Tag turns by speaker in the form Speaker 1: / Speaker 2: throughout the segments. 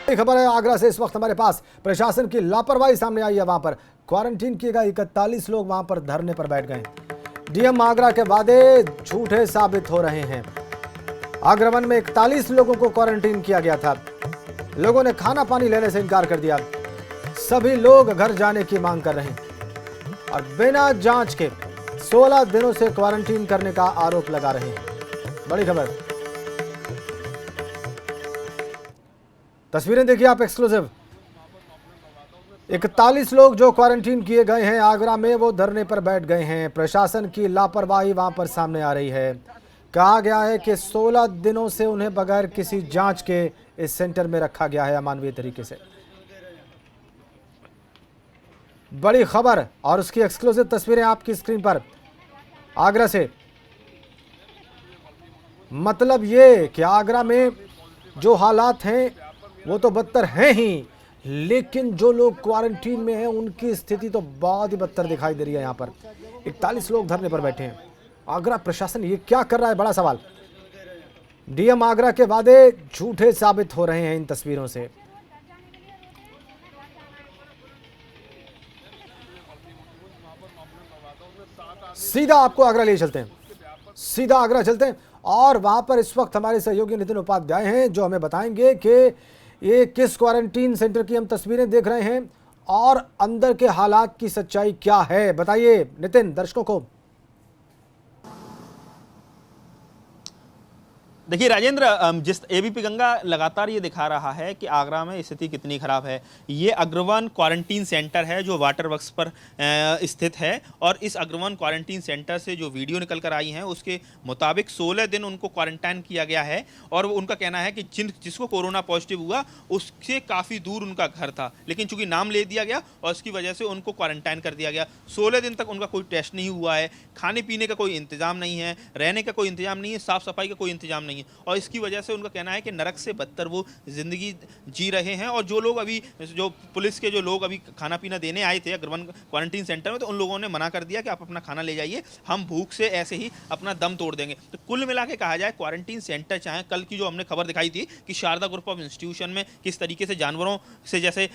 Speaker 1: खबर है आगरा से। इस वक्त हमारे पास प्रशासन की लापरवाही सामने आई है। वहां पर क्वारंटीन किए गए 41 लोग वहां पर धरने पर बैठ गए। डीएम आगरा के वादे झूठे साबित हो रहे हैं। आगरा वन में 41 लोगों को क्वारंटीन किया गया था। लोगों ने खाना पानी लेने से इनकार कर दिया। सभी लोग घर जाने की मांग कर रहे हैं और बिना जांच के 16 दिनों से क्वारंटीन करने का आरोप लगा रहे हैं। बड़ी खबर, तस्वीरें देखिए आप एक्सक्लूसिव। 41 लोग जो क्वारंटीन किए गए हैं आगरा में, वो धरने पर बैठ गए हैं। प्रशासन की लापरवाही वहां पर सामने आ रही है। कहा गया है कि 16 दिनों से उन्हें बगैर किसी जांच के इस सेंटर में रखा गया है अमानवीय तरीके से। बड़ी खबर और उसकी एक्सक्लूसिव तस्वीरें आपकी स्क्रीन पर आगरा से। मतलब ये कि आगरा में जो हालात हैं वो तो बदतर हैं ही, लेकिन जो लोग क्वारंटीन में हैं उनकी स्थिति तो बहुत ही बदतर दिखाई दे रही है। यहाँ पर 41 लोग धरने पर बैठे हैं। आगरा प्रशासन ये क्या कर रहा है, बड़ा सवाल। डीएम आगरा के वादे झूठे साबित हो रहे हैं इन तस्वीरों से। सीधा आपको आगरा ले चलते हैं, सीधा आगरा चलते हैं और वहां पर इस वक्त हमारे सहयोगी नितिन उपाध्याय हैं जो हमें बताएंगे कि ये किस क्वारंटीन सेंटर की हम तस्वीरें देख रहे हैं और अंदर के हालात की सच्चाई क्या है। बताइए नितिन दर्शकों को।
Speaker 2: देखिए राजेंद्र, जिस एबीपी गंगा लगातार ये दिखा रहा है कि आगरा में स्थिति कितनी खराब है। ये अग्रवन क्वारंटीन सेंटर है जो वाटर वर्क्स पर स्थित है और इस अग्रवन क्वारंटीन सेंटर से जो वीडियो निकल कर आई हैं उसके मुताबिक 16 दिन उनको क्वारंटाइन किया गया है और उनका कहना है कि जिसको कोरोना पॉजिटिव हुआ उससे काफ़ी दूर उनका घर था, लेकिन चूंकि नाम ले दिया गया और उसकी वजह से उनको क्वारंटाइन कर दिया गया। 16 दिन तक उनका कोई टेस्ट नहीं हुआ है, खाने पीने का कोई इंतजाम नहीं है, रहने का कोई इंतजाम नहीं है, साफ सफाई का कोई इंतजाम नहीं है और इसकी वजह से उनका कहना है कि नरक से बदतर वो जिंदगी जी रहे हैं। और जो लोग अभी जो पुलिस के जो लोग अभी खाना पीना देने आए थे अग्रवन क्वारंटीन सेंटर में, तो उन लोगों ने मना कर दिया कि आप अपना खाना ले जाइए, हम भूख से ऐसे ही अपना दम तोड़ देंगे। तो कुल मिला के कहा जाए क्वारंटीन सेंटर, चाहे कल की जो हमने खबर दिखाई थी कि शारदा ग्रुप ऑफ इंस्टीट्यूशन में किस तरीके से जानवरों से जैसे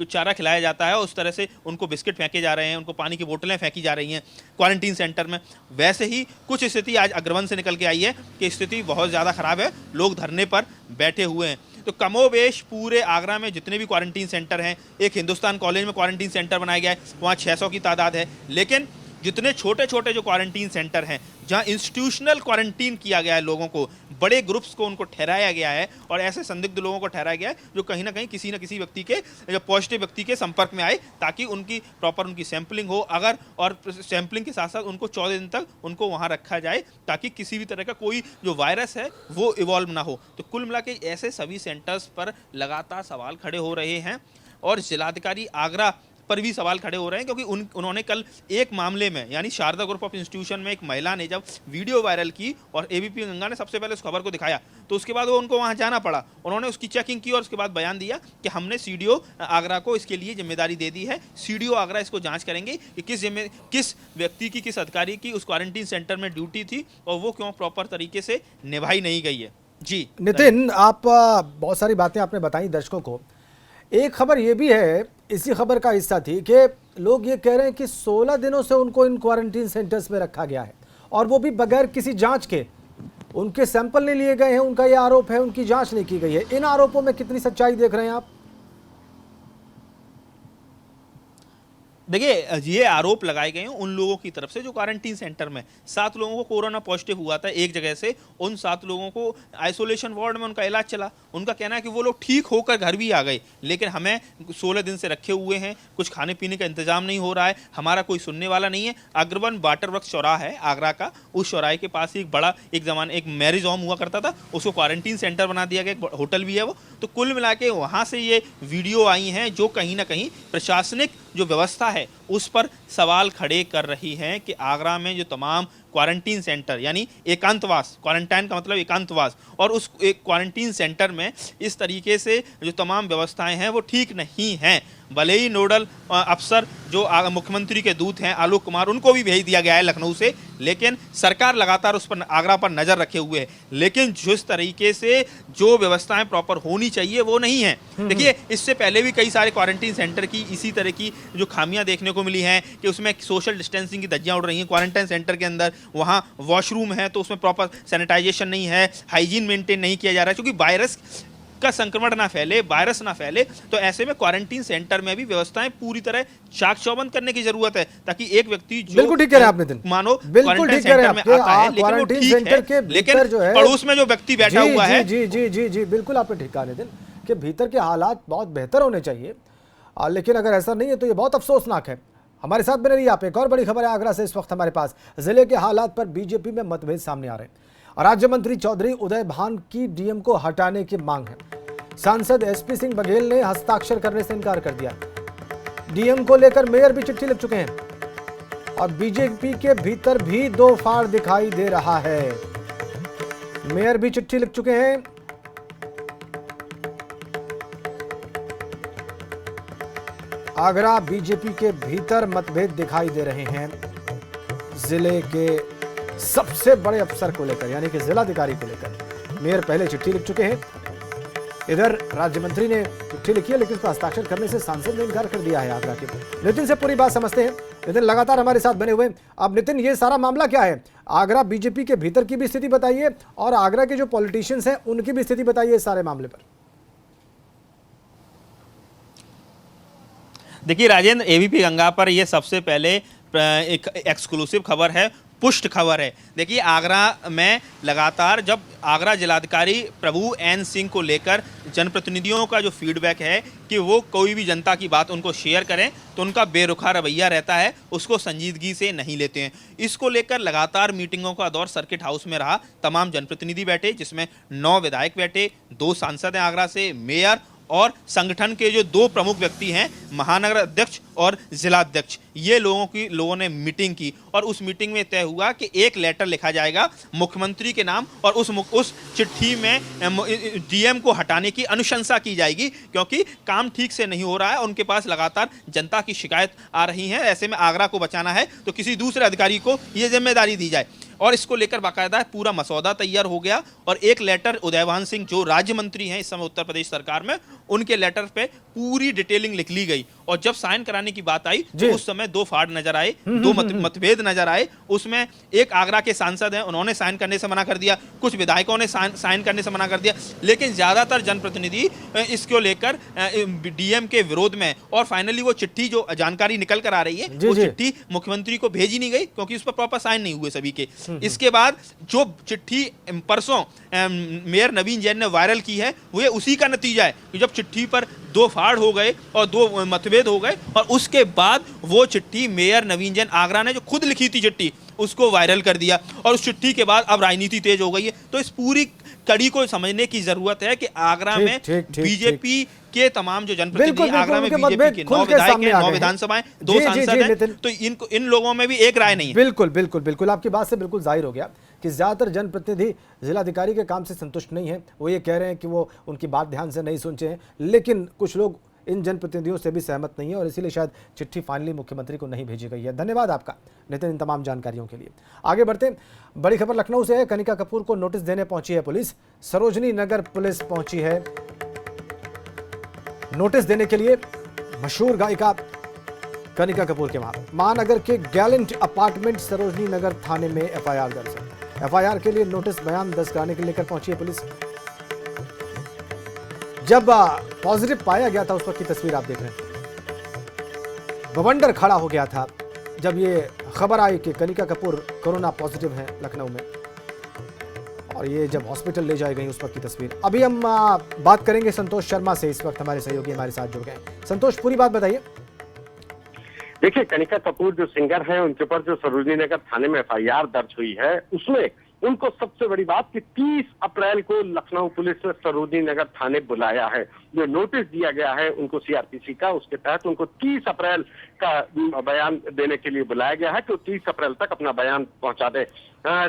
Speaker 2: चारा खिलाया जाता है उस तरह से उनको बिस्किट फेंके जा रहे हैं, उनको पानी की बोतलें फेंकी जा रही हैं क्वारंटीन सेंटर में, वैसे ही कुछ स्थिति आज अग्रवन से निकल के आई है कि स्थिति बहुत ज़्यादा खराब है। लोग धरने पर बैठे हुए हैं। तो कमोबेश पूरे आगरा में जितने भी क्वारंटीन सेंटर हैं, एक हिंदुस्तान कॉलेज में क्वारंटीन सेंटर बनाया गया है, वहाँ 600 की तादाद है, लेकिन जितने छोटे छोटे जो क्वारंटीन सेंटर हैं जहां इंस्टीट्यूशनल क्वारंटीन किया गया है, लोगों को बड़े ग्रुप्स को उनको ठहराया गया है और ऐसे संदिग्ध लोगों को ठहराया गया है जो कहीं ना कहीं किसी न किसी व्यक्ति के जो पॉजिटिव व्यक्ति के संपर्क में आए, ताकि उनकी प्रॉपर उनकी सैंपलिंग हो अगर, और सैंपलिंग के साथ साथ उनको 14 दिन तक उनको वहाँ रखा जाए ताकि किसी भी तरह का कोई जो वायरस है वो इवॉल्व ना हो। तो कुल मिला के ऐसे सभी सेंटर्स पर लगातार सवाल खड़े हो रहे हैं और जिलाधिकारी आगरा पर भी सवाल खड़े हो रहे हैं क्योंकि उन्होंने कल एक मामले में, यानी शारदा ग्रुप ऑफ इंस्टीट्यूशन में एक महिला ने जब वीडियो वायरल की और एबीपी गंगा ने सबसे पहले उस खबर को दिखाया, तो उसके बाद वो उनको वहां जाना पड़ा। उन्होंने उसकी चेकिंग की और उसके बाद बयान दिया कि हमने सीडीओ आगरा को इसके लिए जिम्मेदारी दे दी है, सीडीओ आगरा इसको जाँच करेंगे कि किस व्यक्ति की, किस अधिकारी की उस क्वारंटीन सेंटर में ड्यूटी थी और वो क्यों प्रॉपर तरीके से निभाई नहीं गई है। जी
Speaker 1: नितिन, आप बहुत सारी बातें आपने बताई दर्शकों को। एक खबर ये भी है, इसी खबर का हिस्सा थी कि लोग ये कह रहे हैं कि 16 दिनों से उनको इन क्वारंटीन सेंटर्स में रखा गया है और वो भी बगैर किसी जांच के। उनके सैंपल नहीं लिए गए हैं, उनका ये आरोप है, उनकी जांच नहीं की गई है। इन आरोपों में कितनी सच्चाई देख रहे हैं आप?
Speaker 2: देखिए, ये आरोप लगाए गए हैं उन लोगों की तरफ से जो क्वारंटीन सेंटर में 7 लोगों को कोरोना पॉजिटिव हुआ था एक जगह से, उन 7 लोगों को आइसोलेशन वार्ड में उनका इलाज चला। उनका कहना है कि वो लोग ठीक होकर घर भी आ गए, लेकिन हमें 16 दिन से रखे हुए हैं, कुछ खाने पीने का इंतजाम नहीं हो रहा है, हमारा कोई सुनने वाला नहीं है। अग्रवन वाटर वर्क्स चौराहा है आगरा का, उस चौराहे के पास ही एक बड़ा एक मैरिज होम हुआ करता था, उसको क्वारंटीन सेंटर बना दिया गया, एक होटल भी है वो। तो कुल मिला के वहाँ से ये वीडियो आई हैं जो कहीं ना कहीं प्रशासनिक जो व्यवस्था है उस पर सवाल खड़े कर रही हैं कि आगरा में जो तमाम क्वारंटीन सेंटर, यानी एकांतवास, क्वारंटाइन का मतलब एकांतवास, और उस एक क्वारंटीन सेंटर में इस तरीके से जो तमाम व्यवस्थाएं हैं वो ठीक नहीं हैं। भले ही नोडल अफसर जो मुख्यमंत्री के दूत हैं आलोक कुमार, उनको भी भेज दिया गया है लखनऊ से, लेकिन सरकार लगातार उस पर आगरा पर नजर रखे हुए है। लेकिन जिस तरीके से जो व्यवस्थाएं प्रॉपर होनी चाहिए वो नहीं है। देखिए, इससे पहले भी कई सारे क्वारंटीन सेंटर की इसी तरह की जो खामियां देखने को मिली हैं कि उसमें सोशल डिस्टेंसिंग की धज्जियां उड़ रही हैं। क्वारंटाइन सेंटर के अंदर वहां वॉशरूम है तो उसमें प्रॉपर सैनिटाइजेशन नहीं है, हाइजीन मेंटेन नहीं किया जा रहा है, क्योंकि वायरस का संक्रमण ना फैले, वायरस ना फैले। तो ऐसे में क्वारंटीन सेंटर में भी व्यवस्थाएं पूरी तरह चाक चौबंद करने की जरूरत है, ताकि एक व्यक्ति जो
Speaker 1: बिल्कुल ठीक कह रहे हैं आपने दिन,
Speaker 2: मानो
Speaker 1: बिल्कुल ठीक कह रहे हैं
Speaker 2: में आता है, लेकिन वो
Speaker 1: क्वारंटीन
Speaker 2: ठीक
Speaker 1: सेंटर के
Speaker 2: है, लेकिन
Speaker 1: जो है
Speaker 2: पड़ोस में जो व्यक्ति बैठा हुआ है,
Speaker 1: जी जी जी जी बिल्कुल आपने ठीक कहा नितिन कि भीतर के हालात बहुत बेहतर होने चाहिए, लेकिन अगर ऐसा नहीं है तो ये बहुत अफसोसनाक है। हमारे साथ बने रहिए आप। एक और बड़ी खबर है आगरा से इस वक्त हमारे पास। जिले के हालात पर बीजेपी में मतभेद सामने आ रहे हैं। राज्य मंत्री चौधरी उदय भान की डीएम को हटाने की मांग है। सांसद एसपी सिंह बघेल ने हस्ताक्षर करने से इनकार कर दिया। डीएम को लेकर मेयर भी चिट्ठी लिख चुके हैं और बीजेपी के भीतर भी दो फाड़ दिखाई दे रहा है। मेयर भी चिट्ठी लिख चुके हैं। आगरा बीजेपी के भीतर मतभेद दिखाई दे रहे हैं जिले के सबसे बड़े अफसर को लेकर, यानी कि जिलाधिकारी को लेकर। मेयर पहले चिट्ठी लिख चुके हैं, इधर राज्य मंत्री ने चिट्ठी लिखी है, लेकिन उस पर हस्ताक्षर करने से सांसद ने इनकार कर दिया है आगरा के। नितिन से पूरी बात समझते हैं। नितिन लगातार हमारे साथ बने हुए। अब नितिन, ये सारा मामला क्या है? आगरा बीजेपी के भीतर की भी स्थिति बताइए और आगरा के जो पॉलिटिशियंस हैं उनकी भी स्थिति बताइए इस सारे मामले पर।
Speaker 2: देखिए राजेंद्र, एबीपी गंगा पर यह सबसे पहले एक एक्सक्लूसिव खबर है, पुष्ट खबर है। देखिए, आगरा में लगातार जब आगरा जिलाधिकारी प्रभु एन सिंह को लेकर जनप्रतिनिधियों का जो फीडबैक है कि वो कोई भी जनता की बात उनको शेयर करें तो उनका बेरुखा रवैया रहता है, उसको संजीदगी से नहीं लेते हैं। इसको लेकर लगातार मीटिंगों का दौर सर्किट हाउस में रहा। तमाम जनप्रतिनिधि बैठे, जिसमें 9 विधायक बैठे, 2 सांसद हैं आगरा से, मेयर और संगठन के जो 2 प्रमुख व्यक्ति हैं, महानगर अध्यक्ष और जिलाध्यक्ष, ये लोगों ने मीटिंग की और उस मीटिंग में तय हुआ कि एक लेटर लिखा जाएगा मुख्यमंत्री के नाम और उस चिट्ठी में डीएम को हटाने की अनुशंसा की जाएगी, क्योंकि काम ठीक से नहीं हो रहा है। उनके पास लगातार जनता की शिकायत आ रही है। ऐसे में आगरा को बचाना है तो किसी दूसरे अधिकारी को ये जिम्मेदारी दी जाए और इसको लेकर बाकायदा पूरा मसौदा तैयार हो गया और एक लेटर उदयभान सिंह जो राज्य मंत्री हैं इस समय उत्तर प्रदेश सरकार में, उनके लेटर पे पूरी डिटेलिंग लिख ली गई और जब साइन कराने की बात आई तो उस समय 2 फाड़ नजर आए, 2 मतभेद नजर आए। उसमें एक आगरा के सांसद हैं, उन्होंने साइन करने से मना कर दिया, कुछ विधायकों ने साइन करने से मना कर दिया, लेकिन ज्यादातर जनप्रतिनिधि इसको लेकर डीएम के विरोध में। और फाइनली वो चिट्ठी जो जानकारी निकल कर आ रही है वो चिट्ठी मुख्यमंत्री को भेजी नहीं गई क्योंकि उस पर प्रॉपर साइन नहीं हुए सभी के। इसके बाद जो चिट्ठी परसों मेयर नवीन जैन ने वायरल की है वो ये उसी का नतीजा है कि जब चिट्ठी पर 2 फाड़ हो गए और 2 मतभेद हो गए और उसके बाद वो चिट्ठी मेयर नवीन जैन आगरा ने जो खुद लिखी थी चिट्ठी उसको वायरल कर दिया और उस चिट्ठी के बाद अब राजनीति तेज हो गई है। तो इस पूरी कड़ी को समझने की जरूरत है कि आगरा में बीजेपी के तमाम जो जनप्रतिनिधि, आगरा में बीजेपी के 9 विधायक हैं, 9 विधानसभाएं, 2 सांसद हैं, तो इन लोगों में भी एक राय नहीं है।
Speaker 1: बिल्कुल बिल्कुल बिल्कुल, आपकी बात से बिल्कुल जाहिर हो गया कि ज्यादातर जनप्रतिनिधि जिलाधिकारी के काम से संतुष्ट नहीं है। वो ये कह रहे हैं कि वो उनकी बात ध्यान से नहीं सुनते हैं, लेकिन कुछ लोग इन जनप्रतिनिधियों से भी सहमत नहीं है और इसीलिए शायद चिट्ठी फाइनली मुख्यमंत्री को नहीं भेजी गई है। धन्यवाद आपका नितिन इन तमाम जानकारियों के लिए। आगे बढ़ते हैं, बड़ी खबर लखनऊ से है। कनिका कपूर को नोटिस देने पहुंची है पुलिस। सरोजनी नगर पुलिस पहुंची है नोटिस देने के लिए। मशहूर गायिका कनिका कपूर के महानगर के गैलेंट अपार्टमेंट सरोजनी नगर थाने में एफआईआर दर्ज है। एफआईआर के लिए नोटिस बयान दर्ज कराने के लिए लेकर पहुंची है पुलिस। जब पॉजिटिव पाया गया था उस वक्त की तस्वीर आप देख रहे हैं। बवंडर खड़ा हो गया था जब ये खबर आई कि कनिका कपूर कोरोना पॉजिटिव है लखनऊ में, और ये जब हॉस्पिटल ले जाई गई उस वक्त की तस्वीर। अभी हम बात करेंगे संतोष शर्मा से, इस वक्त हमारे सहयोगी हमारे साथ जुड़ गए। संतोष, पूरी बात बताइए।
Speaker 3: देखिए, कनिका कपूर जो सिंगर है उनके ऊपर जो सरोजनी नगर थाने में एफआईआर दर्ज हुई है उसमें उनको सबसे बड़ी बात कि 30 अप्रैल को लखनऊ पुलिस ने सरोजनी नगर थाने बुलाया है। जो नोटिस दिया गया है उनको सीआरपीसी का, उसके तहत उनको 30 अप्रैल का बयान देने के लिए बुलाया गया है कि 30 अप्रैल तक अपना बयान पहुंचा दे।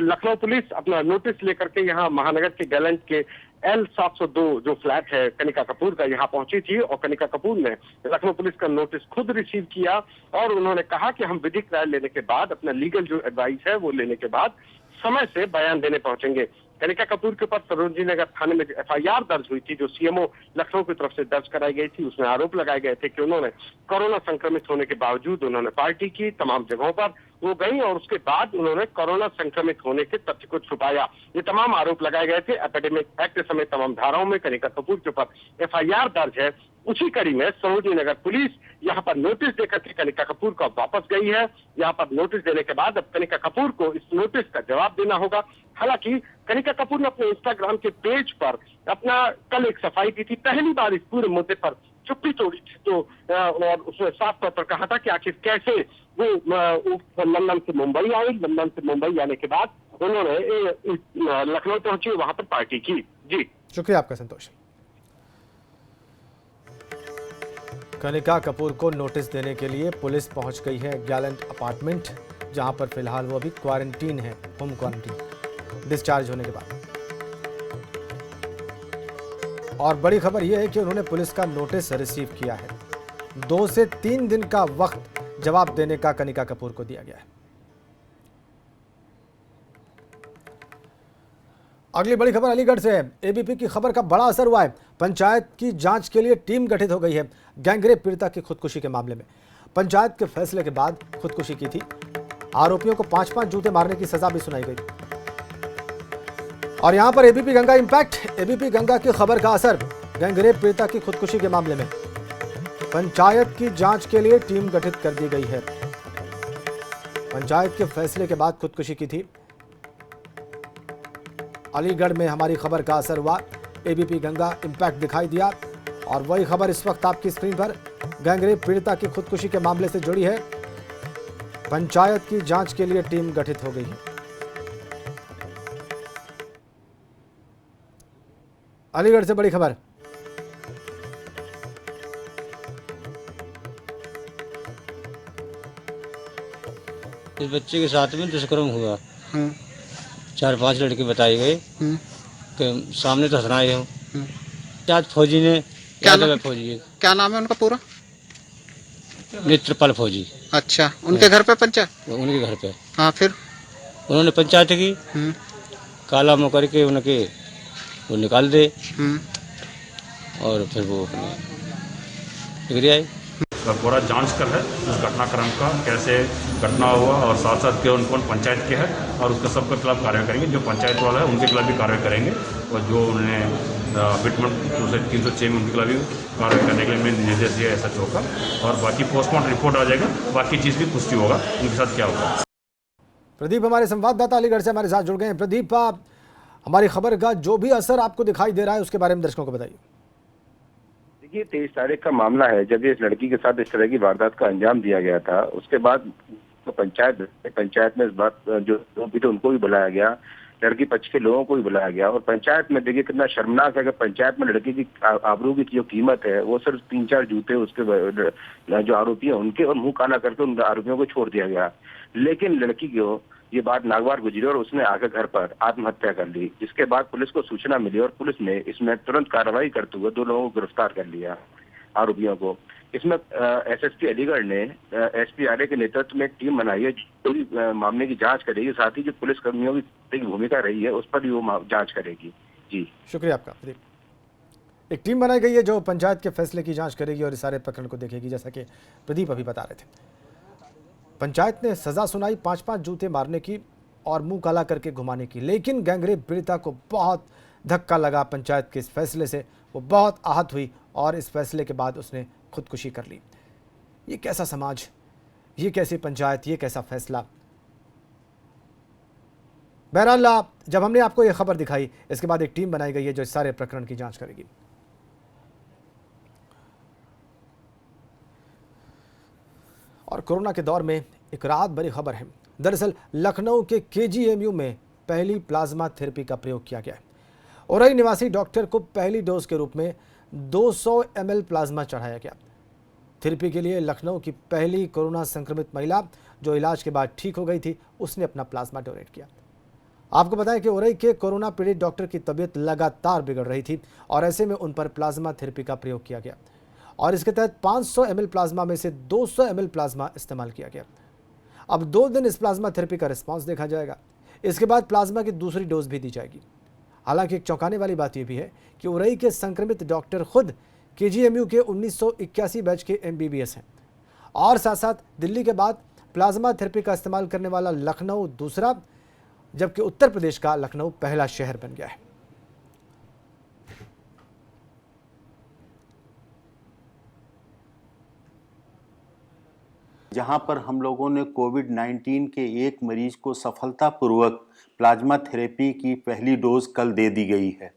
Speaker 3: लखनऊ पुलिस अपना नोटिस लेकर के यहाँ महानगर के गैलेंट के L702 जो फ्लैट है कनिका कपूर का, यहाँ पहुंची थी और कनिका कपूर ने लखनऊ पुलिस का नोटिस खुद रिसीव किया और उन्होंने कहा कि हम विधिक राय लेने के बाद, अपना लीगल जो एडवाइस है वो लेने के बाद समय से बयान देने पहुंचेंगे। कनिका कपूर के ऊपर सरोजनी नगर थाने में एफआईआर दर्ज हुई थी, जो सीएमओ लखनऊ की तरफ से दर्ज कराई गई थी। उसमें आरोप लगाए गए थे कि उन्होंने कोरोना संक्रमित होने के बावजूद उन्होंने पार्टी की, तमाम जगहों पर वो गई और उसके बाद उन्होंने कोरोना संक्रमित होने के तथ्य को छुपाया। ये तमाम आरोप लगाए गए थे। एपिडेमिक एक्ट समेत तमाम धाराओं में कनिका कपूर के ऊपर एफआईआर दर्ज है। उसी कड़ी में सरोजनी नगर पुलिस यहाँ पर नोटिस देकर के कनिका कपूर को वापस गई है। यहाँ पर नोटिस देने के बाद अब कनिका कपूर को इस नोटिस का जवाब देना होगा। हालांकि कनिका कपूर ने अपने इंस्टाग्राम के पेज पर अपना कल एक सफाई दी थी, पहली बार इस पूरे मुद्दे पर चुप्पी तोड़ी थी। तो और उसने साफ तौर पर कहा था कि आखिर कैसे वो लंदन से मुंबई आई, लंदन से मुंबई आने के बाद उन्होंने लखनऊ पहुंची, वहां पर पार्टी की। जी
Speaker 1: शुक्रिया आपका संतोष। कनिका कपूर को नोटिस देने के लिए पुलिस पहुंच गई है गैलेंट अपार्टमेंट, जहां पर फिलहाल वो अभी क्वारंटीन है, होम क्वारंटीन डिस्चार्ज होने के बाद। और बड़ी खबर यह है कि उन्होंने पुलिस का नोटिस रिसीव किया है। 2 से 3 दिन का वक्त जवाब देने का कनिका कपूर को दिया गया है। अगली बड़ी खबर अलीगढ़ से है। एबीपी की खबर का बड़ा असर हुआ है। पंचायत की जांच के लिए टीम गठित हो गई है गैंगरेप पीड़िता की खुदकुशी के मामले में। पंचायत के फैसले के बाद खुदकुशी की थी। आरोपियों को 5-5 जूते मारने की सजा भी सुनाई गई। और यहां पर ABP Ganga impact, ABP Ganga की खबर का असर गैंगरेप पीड़िता की खुदकुशी के मामले में। पंचायत की जांच के लिए टीम गठित कर दी गई है। पंचायत के फैसले के बाद खुदकुशी की थी। अलीगढ़ में हमारी खबर का असर हुआ, एबीपी गंगा इंपैक्ट दिखाई दिया। और वही खबर इस वक्त आपकी स्क्रीन पर गैंगरेप पीड़िता की खुदकुशी के मामले से जुड़ी है। पंचायत की जांच के लिए टीम गठित हो गई है। अलीगढ़ से बड़ी खबर।
Speaker 4: इस बच्चे के साथ में दुष्कर्म हुआ। 4-5 लड़के बताए गए कि सामने तो हंसनाए हो। आज फौजी ने क्या
Speaker 5: नाम है उनका पूरा?
Speaker 4: नेत्रपाल फौजी।
Speaker 5: अच्छा, उनके घर पे पंचायत?
Speaker 4: उनके घर पे।
Speaker 5: हाँ, फिर
Speaker 4: उन्होंने पंचायत की, काला मुँह करके उनके वो निकाल दे और फिर वो डिग्री आई।
Speaker 6: पूरा जांच कर है उस घटनाक्रम का, कैसे घटना हुआ और साथ साथ कौन कौन पंचायत के है और उसका सबके खिलाफ कार्रवाई करेंगे। जो पंचायत वाला है उनके खिलाफ भी कार्रवाई करेंगे और जो उन्होंने बिटमेंट 306 में उनके खिलाफ भी कार्रवाई करने के लिए मैंने निर्देश दिया SHO का। और बाकी पोस्टमार्टम रिपोर्ट आ जाएगा, बाकी चीज़ भी पुष्टि होगा उनके साथ क्या होगा।
Speaker 1: प्रदीप हमारे संवाददाता अलीगढ़ से हमारे साथ जुड़ गए हैं। प्रदीप, हमारी खबर का जो भी असर आपको दिखाई दे रहा है उसके बारे में दर्शकों को बताइए।
Speaker 3: देखिए, 23 तारीख का मामला है जब इस लड़की के साथ इस तरह की वारदात का अंजाम दिया गया था। उसके बाद तो पंचायत में इस बात जो भी थे उनको भी बुलाया गया, लड़की पक्ष के लोगों को भी बुलाया गया। और पंचायत में देखिए कितना शर्मनाक है कि पंचायत में लड़की की आबरू की जो कीमत है वो सिर्फ 3-4 जूते उसके जो आरोपी है उनके और मुंह काला करके उन आरोपियों को छोड़ दिया गया। लेकिन लड़की को ये बात नागवार गुजरी और उसने आकर घर पर आत्महत्या कर ली, जिसके बाद पुलिस को सूचना मिली और पुलिस ने इसमें तुरंत कार्रवाई करते हुए 2 लोगों को गिरफ्तार कर लिया, आरोपियों को। इसमें SSP अलीगढ़ ने SPRA के नेतृत्व में एक टीम बनाई है जो मामले की जांच करेगी, साथ ही जो पुलिस कर्मियों की भूमिका रही है उस पर भी वो जांच करेगी। जी
Speaker 1: शुक्रिया आपका प्रदीप। एक टीम बनाई गई है जो पंचायत के फैसले की जांच करेगी और इस सारे प्रकरण को देखेगी, जैसा कि प्रदीप अभी बता रहे थे। पंचायत ने सजा सुनाई 5-5 जूते मारने की और मुंह काला करके घुमाने की, लेकिन गैंगरेप पीड़िता को बहुत धक्का लगा पंचायत के इस फैसले से। वो बहुत आहत हुई और इस फैसले के बाद उसने खुदकुशी कर ली। ये कैसा समाज, ये कैसी पंचायत, ये कैसा फैसला। बहरहाल जब हमने आपको ये खबर दिखाई, इसके बाद एक टीम बनाई गई है जो इस सारे प्रकरण की जांच करेगी। और कोरोना के दौर में एक राहत भरी खबर है। दरअसल लखनऊ के KGMU में पहली प्लाज्मा थेरेपी का प्रयोग किया गया है। उरई निवासी डॉक्टर को पहली डोज के रूप में 200 ml प्लाज्मा चढ़ाया गया। थेरेपी के लिए लखनऊ की पहली कोरोना संक्रमित महिला जो इलाज के बाद ठीक हो गई थी, उसने अपना प्लाज्मा डोनेट किया। आपको बताएं कि उरई के कोरोना पीड़ित डॉक्टर की तबीयत लगातार बिगड़ रही थी और ऐसे में उन पर प्लाज्मा थेरेपी का प्रयोग किया गया और इसके तहत 500 ml प्लाज्मा में से 200 ml प्लाज्मा इस्तेमाल किया गया। अब 2 दिन इस प्लाज्मा थेरेपी का रिस्पांस देखा जाएगा। इसके बाद प्लाज्मा की दूसरी डोज भी दी जाएगी। हालांकि एक चौंकाने वाली बात यह भी है कि उरई के संक्रमित डॉक्टर खुद KGMU के 1981 बैच के MBBS हैं और साथ साथ दिल्ली के बाद प्लाज्मा थेरेपी का इस्तेमाल करने वाला लखनऊ दूसरा, जबकि उत्तर प्रदेश का लखनऊ पहला शहर बन गया है।
Speaker 7: जहां पर हम लोगों ने कोविड-19 के एक मरीज को सफलतापूर्वक प्लाज्मा थेरेपी की पहली डोज कल दे दी गई है।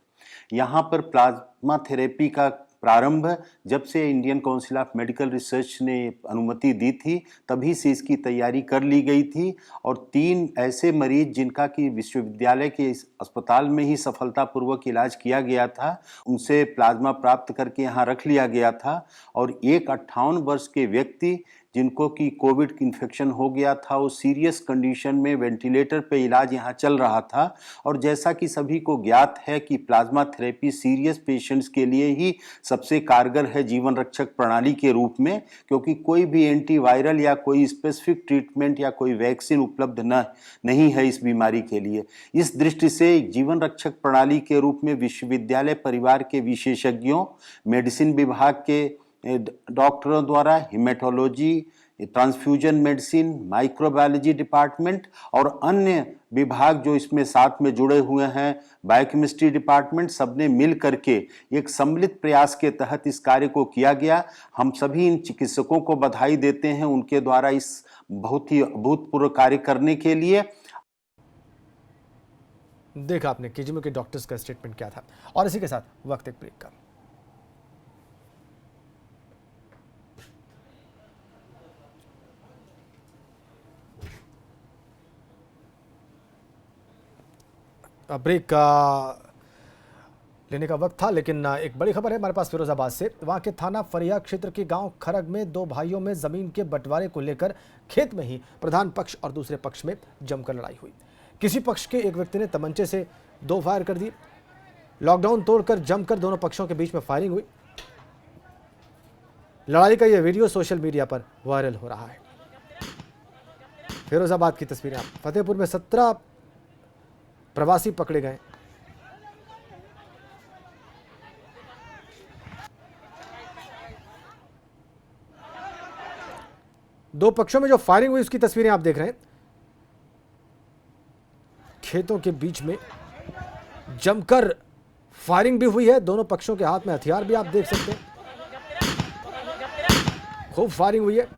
Speaker 7: यहां पर प्लाज्मा थेरेपी का प्रारंभ जब से Indian council of medical research ने अनुमति दी थी तभी से इसकी तैयारी कर ली गई थी और 3 ऐसे मरीज जिनका कि विश्वविद्यालय के इस अस्पताल में ही सफलतापूर्वक इलाज किया गया था, उनसे प्लाज्मा प्राप्त करके यहाँ रख लिया गया था और एक 58 वर्ष के व्यक्ति जिनको कि कोविड इन्फेक्शन हो गया था, वो सीरियस कंडीशन में वेंटिलेटर पे इलाज यहाँ चल रहा था। और जैसा कि सभी को ज्ञात है कि प्लाज्मा थेरेपी सीरियस पेशेंट्स के लिए ही सबसे कारगर है जीवन रक्षक प्रणाली के रूप में, क्योंकि कोई भी एंटीवायरल या कोई स्पेसिफिक ट्रीटमेंट या कोई वैक्सीन उपलब्ध नहीं है इस बीमारी के लिए। इस दृष्टि से जीवन रक्षक प्रणाली के रूप में विश्वविद्यालय परिवार के विशेषज्ञों, मेडिसिन विभाग के डॉक्टरों द्वारा haematology, transfusion medicine, microbiology department और अन्य विभाग जो इसमें साथ में जुड़े हुए हैं, बायोकेमिस्ट्री डिपार्टमेंट, सबने मिल करके एक सम्मिलित प्रयास के तहत इस कार्य को किया गया। हम सभी इन चिकित्सकों को बधाई देते हैं उनके द्वारा इस बहुत ही अभूतपूर्व कार्य करने के लिए।
Speaker 1: देखा आपने KGMU के डॉक्टर्स का स्टेटमेंट क्या था और इसी के साथ वक्त एक ब्रेक का। ब्रेक का लेने का वक्त था, लेकिन एक बड़ी खबर है हमारे पास फिरोजाबाद से। वहां के थाना फरिया क्षेत्र के गांव खरग में 2 भाइयों में जमीन के बंटवारे को लेकर खेत में ही प्रधान पक्ष और दूसरे पक्ष में जमकर लड़ाई हुई। किसी पक्ष के एक व्यक्ति ने तमंचे से 2 फायर कर दिए। लॉकडाउन तोड़कर जमकर दोनों पक्षों के बीच में फायरिंग हुई। लड़ाई का यह वीडियो सोशल मीडिया पर वायरल हो रहा है। फिरोजाबाद की तस्वीरें। फतेहपुर में 17 प्रवासी पकड़े गए। दो पक्षों में जो फायरिंग हुई उसकी तस्वीरें आप देख रहे हैं। खेतों के बीच में जमकर फायरिंग भी हुई है। दोनों पक्षों के हाथ में हथियार भी आप देख सकते हैं। खूब फायरिंग हुई है।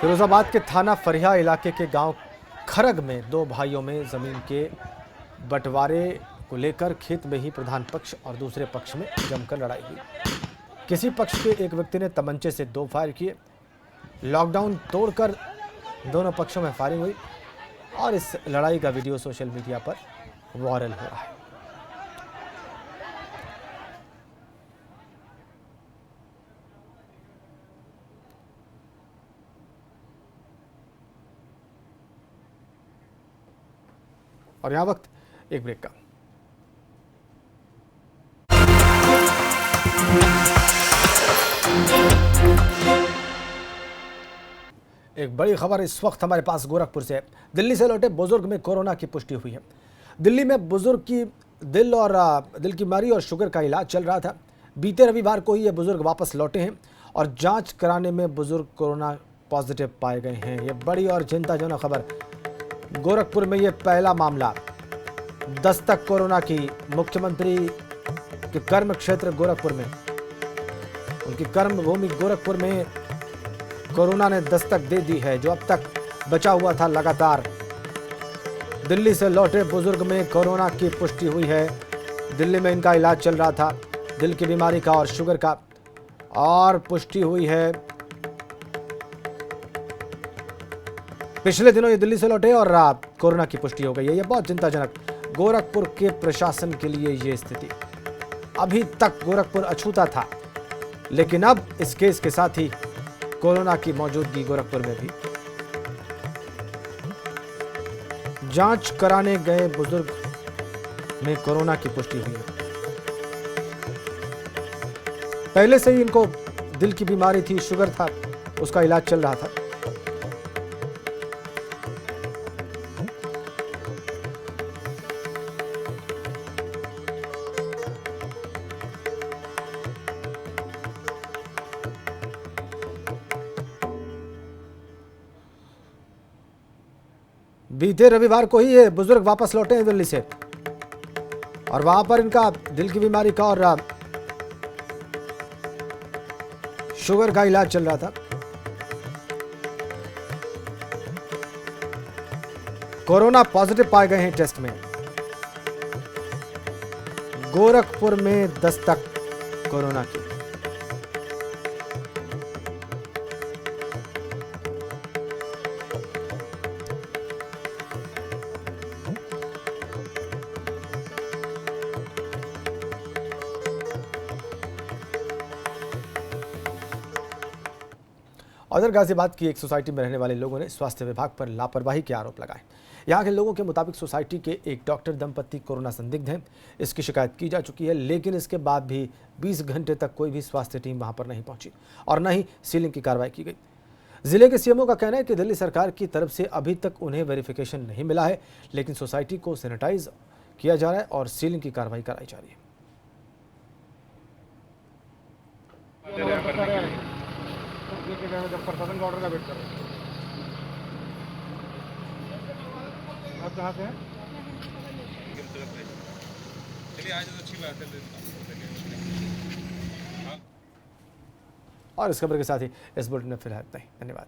Speaker 1: फिरोजाबाद के थाना फरिया इलाके के गांव खरग में 2 भाइयों में जमीन के बंटवारे को लेकर खेत में ही प्रधान पक्ष और दूसरे पक्ष में जमकर लड़ाई हुई। किसी पक्ष के एक व्यक्ति ने तमंचे से 2 फायर किए। लॉकडाउन तोड़कर दोनों पक्षों में फायरिंग हुई और इस लड़ाई का वीडियो सोशल मीडिया पर वायरल हो रहा है। और यहां वक्त एक ब्रेक का। एक बड़ी खबर इस वक्त हमारे पास गोरखपुर से है। दिल्ली से लौटे बुजुर्ग में कोरोना की पुष्टि हुई है। दिल्ली में बुजुर्ग की दिल की बीमारी और शुगर का इलाज चल रहा था। बीते रविवार को ही ये बुजुर्ग वापस लौटे हैं और जांच कराने में बुजुर्ग कोरोना पॉजिटिव पाए गए हैं। ये बड़ी और चिंताजनक खबर। गोरखपुर में ये पहला मामला। दस्तक कोरोना की मुख्यमंत्री के कर्म क्षेत्र गोरखपुर में, उनकी कर्म भूमि गोरखपुर में कोरोना ने दस्तक दे दी है, जो अब तक बचा हुआ था लगातार। दिल्ली से लौटे बुजुर्ग में कोरोना की पुष्टि हुई है। दिल्ली में इनका इलाज चल रहा था, दिल की बीमारी का और शुगर का, और पुष्टि हुई है। पिछले दिनों ये दिल्ली से लौटे और कोरोना की पुष्टि हो गई है। ये बहुत चिंताजनक गोरखपुर के प्रशासन के लिए ये स्थिति। अभी तक गोरखपुर अछूता था, लेकिन अब इस केस के साथ ही कोरोना की मौजूदगी गोरखपुर में भी। जांच कराने गए बुजुर्ग में कोरोना की पुष्टि हुई है। पहले से ही इनको दिल की बीमारी थी, शुगर था, उसका इलाज चल रहा था। बीते रविवार को ही ये बुजुर्ग वापस लौटे हैं दिल्ली से, और वहां पर इनका दिल की बीमारी का और शुगर का इलाज चल रहा था। कोरोना पॉजिटिव पाए गए हैं टेस्ट में। गोरखपुर में दस्तक कोरोना की। उधर गाजियाबाद की एक सोसाइटी में रहने वाले लोगों ने स्वास्थ्य विभाग पर लापरवाही के आरोप लगाए। यहाँ के लोगों के मुताबिक सोसाइटी के एक डॉक्टर दंपति कोरोना संदिग्ध हैं। इसकी शिकायत की जा चुकी है, लेकिन इसके बाद भी 20 घंटे तक कोई भी स्वास्थ्य टीम वहां पर नहीं पहुंची और न ही सीलिंग की कार्रवाई की गई। जिले के सीएमओ का कहना है कि दिल्ली सरकार की तरफ से अभी तक उन्हें वेरिफिकेशन नहीं मिला है, लेकिन सोसाइटी को सैनिटाइज किया जा रहा है और सीलिंग की कार्रवाई कराई जा रही है।
Speaker 8: प्रशासन का ऑर्डर का वेट कर रहे हैं। आप कहाँ से हैं? चलिए आज तो अच्छी बात है।
Speaker 1: और इस खबर के साथ ही इस बुलेटिन में फिलहाल इतना ही। धन्यवाद।